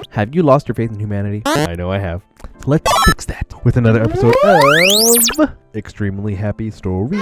Have you lost your faith in humanity? I know I have. Let's fix that with another episode of Extremely Happy Stories.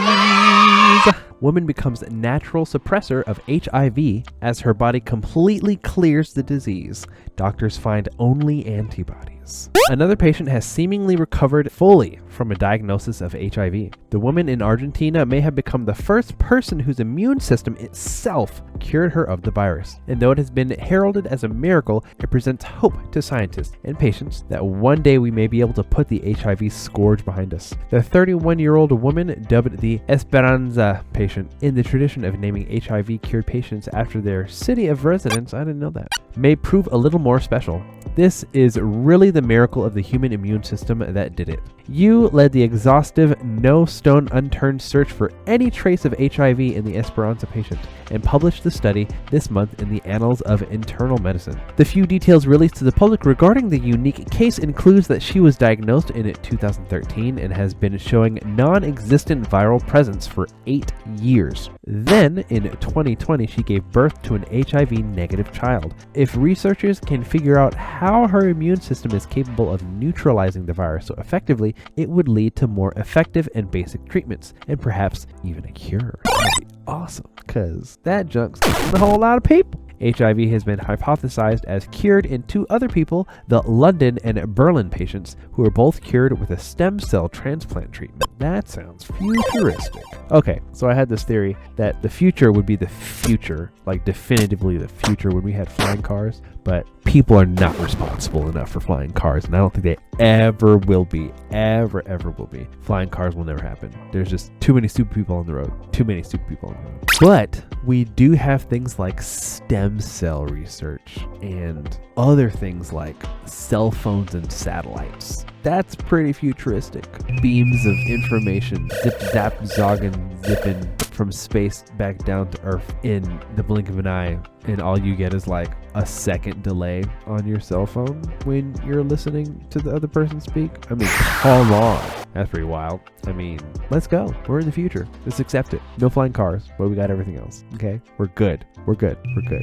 Woman becomes natural suppressor of HIV as her body completely clears the disease. Doctors find only antibodies. Another patient has seemingly recovered fully from a diagnosis of HIV. The woman in Argentina may have become the first person whose immune system itself cured her of the virus. And though it has been heralded as a miracle, it presents hope to scientists and patients that one day we may be able to put the HIV scourge behind us. The 31-year-old woman, dubbed the Esperanza patient, in the tradition of naming HIV-cured patients after their city of residence, I didn't know that, may prove a little more special. This is really the miracle of the human immune system that did it. You led the exhaustive, no stone unturned search for any trace of HIV in the Esperanza patient and published the study this month in the Annals of Internal Medicine. The few details released to the public regarding the unique case includes that she was diagnosed in 2013 and has been showing non-existent viral presence for 8 years. Then, in 2020, she gave birth to an HIV-negative child. If researchers can figure out how her immune system is capable of neutralizing the virus so effectively, it would lead to more effective and basic treatments, and perhaps even a cure. That'd be awesome, because that junk's killing a whole lot of people. HIV has been hypothesized as cured in 2 other people, the London and Berlin patients, who were both cured with a stem cell transplant treatment. That sounds futuristic. Okay, so I had this theory that the future would be the future, like definitively the future when we had flying cars, but people are not responsible enough for flying cars, and I don't think they ever will be. Ever will be. Flying cars will never happen. There's just too many stupid people on the road. Too many stupid people on the road. But we do have things like stem cell research and other things like cell phones and satellites. That's pretty futuristic. Beams of information, zip, zap, zogging, zipping from space back down to Earth in the blink of an eye, and all you get is like a second delay on your cell phone when you're listening to the other person speak. I mean, come on. That's pretty wild. I mean, let's go. We're in the future. Let's accept it. No flying cars, but we got everything else. Okay? We're good. We're good. We're good.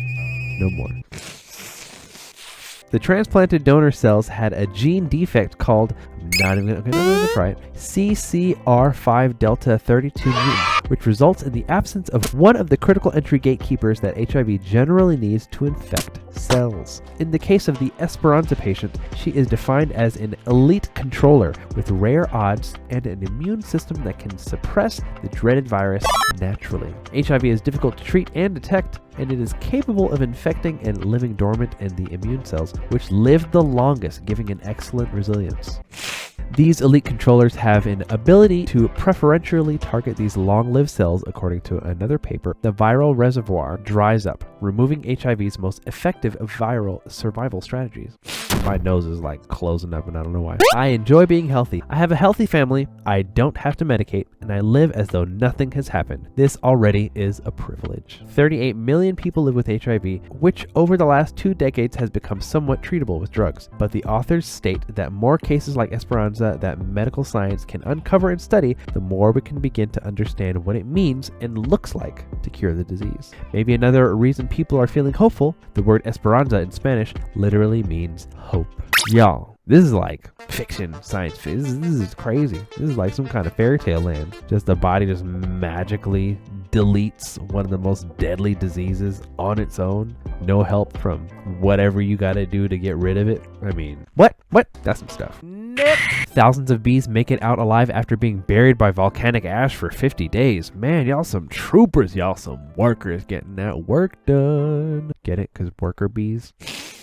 No more. The transplanted donor cells had a gene defect called, CCR5 delta 32 mutant, which results in the absence of one of the critical entry gatekeepers that HIV generally needs to infect cells. In the case of the Esperanza patient, she is defined as an elite controller with rare odds and an immune system that can suppress the dreaded virus naturally. HIV is difficult to treat and detect, and it is capable of infecting and living dormant in the immune cells, which live the longest, giving an excellent resilience. These elite controllers have an ability to preferentially target these long-lived cells. According to another paper, the viral reservoir dries up, removing HIV's most effective viral survival strategies. My nose is like closing up and I don't know why. I enjoy being healthy. I have a healthy family. I don't have to medicate, and I live as though nothing has happened. This already is a privilege. 38 million people live with HIV, which over the last 2 decades has become somewhat treatable with drugs. But the authors state that more cases like Esperanza that medical science can uncover and study, the more we can begin to understand what it means and looks like to cure the disease. Maybe another reason people are feeling hopeful, the word Esperanza in Spanish literally means hope. Y'all, this is like fiction, science fiction. This is crazy. This is like some kind of fairy tale land. Just the body just magically deletes one of the most deadly diseases on its own. No help from whatever you gotta do to get rid of it. I mean, what? That's some stuff. Nope. Thousands of bees make it out alive after being buried by volcanic ash for 50 days. Man, y'all some troopers. Y'all some workers getting that work done. Get it? Because worker bees.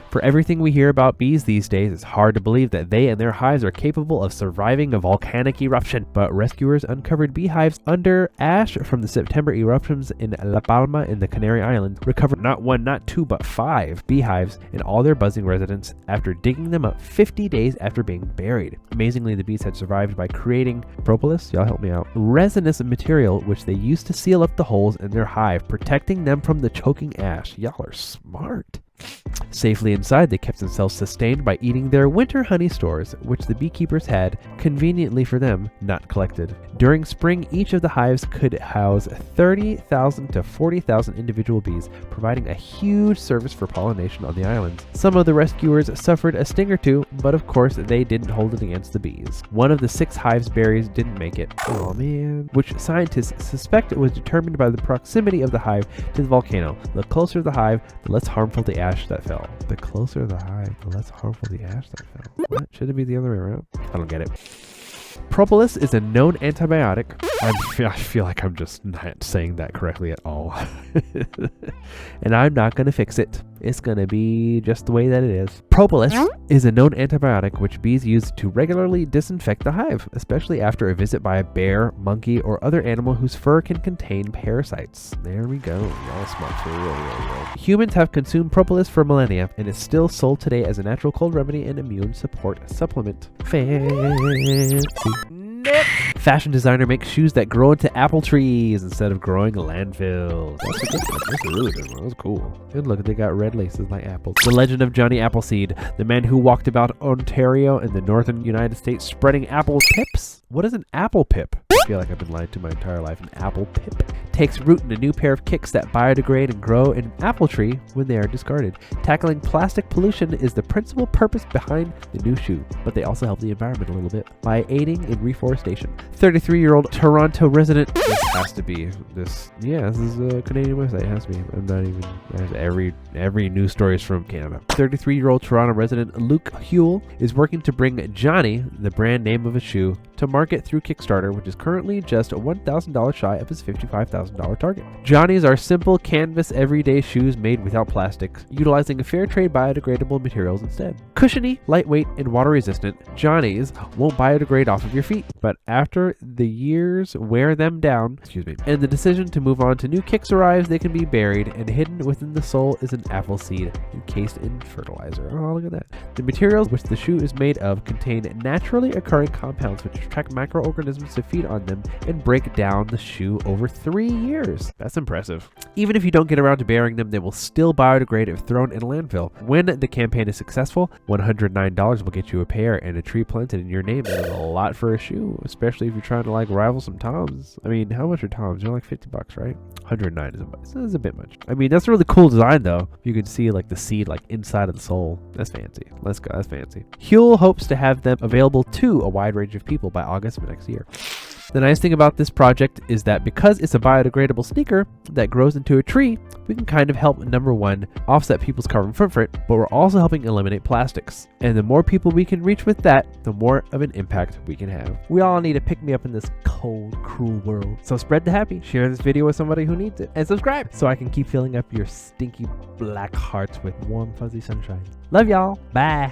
For everything we hear about bees these days, it's hard to believe that they and their hives are capable of surviving a volcanic eruption. But rescuers uncovered beehives under ash from the September eruptions in La Palma in the Canary Islands, recovered not 1, not 2, but 5 beehives in all their buzzing residents after digging them up 50 days after being buried. Amazingly, the bees had survived by creating propolis, y'all help me out, resinous material which they used to seal up the holes in their hive, protecting them from the choking ash. Y'all are smart. Safely inside, they kept themselves sustained by eating their winter honey stores, which the beekeepers had, conveniently for them, not collected. During spring, each of the hives could house 30,000 to 40,000 individual bees, providing a huge service for pollination on the islands. Some of the rescuers suffered a sting or two, but of course they didn't hold it against the bees. One of the 6 hives' berries didn't make it. Oh man. Which scientists suspect was determined by the proximity of the hive to the volcano. The closer the hive, the less harmful the ash that fell. The closer the hive, the less harmful the ash that fell. What? Should it be the other way around? I don't get it. Propolis is a known antibiotic. I feel like I'm just not saying that correctly at all. And I'm not going to fix it. It's going to be just the way that it is. Propolis is a known antibiotic which bees use to regularly disinfect the hive, especially after a visit by a bear, monkey, or other animal whose fur can contain parasites. There we go. Y'all smart for real. Humans have consumed propolis for millennia, and is still sold today as a natural cold remedy and immune support supplement. Fancy. Nope. Fashion designer makes shoes that grow into apple trees instead of growing landfills. That's a good one. That's a really good one. That was cool. And look, they got red laces like apples. The legend of Johnny Appleseed, the man who walked about Ontario in the northern United States spreading apple pips. What is an apple pip? I feel like I've been lied to my entire life. An apple pip takes root in a new pair of kicks that biodegrade and grow in an apple tree when they are discarded. Tackling plastic pollution is the principal purpose behind the new shoe, but they also help the environment a little bit by aiding in reforestation. 33-year-old Toronto resident. This has to be this. Yeah, this is a Canadian website. It has to be. I'm not even. Every news story is from Canada. 33-year-old Toronto resident Luke Huell is working to bring Johnny, the brand name of a shoe, to market through Kickstarter, which is currently just $1,000 shy of his $55,000 target. Johnnies are simple canvas everyday shoes made without plastics, utilizing fair trade biodegradable materials instead. Cushiony, lightweight, and water resistant, Johnnies won't biodegrade off of your feet, but after the years wear them down, and the decision to move on to new kicks arrives, they can be buried, and hidden within the sole is an apple seed encased in fertilizer. Oh, look at that. The materials which the shoe is made of contain naturally occurring compounds which attract microorganisms to feed on them and break down the shoe over 3 years. That's impressive. Even if you don't get around to burying them, they will still biodegrade if thrown in a landfill. When the campaign is successful, $109 will get you a pair and a tree planted in your name. That is a lot for a shoe, especially if you're trying to like rival some Toms. I mean, how much are Toms? They're like $50, right? 109 is a bit much. I mean, that's a really cool design though. You can see like the seed like inside of the sole. That's fancy. Let's go. That's fancy. Huell hopes to have them available to a wide range of people by August of next year. The nice thing about this project is that because it's a biodegradable sneaker that grows into a tree, we can kind of help, number one, offset people's carbon footprint, but we're also helping eliminate plastics. And the more people we can reach with that, the more of an impact we can have. We all need to pick me up in this cold, cruel world. So spread the happy, share this video with somebody who needs it, and subscribe so I can keep filling up your stinky black hearts with warm, fuzzy sunshine. Love y'all. Bye.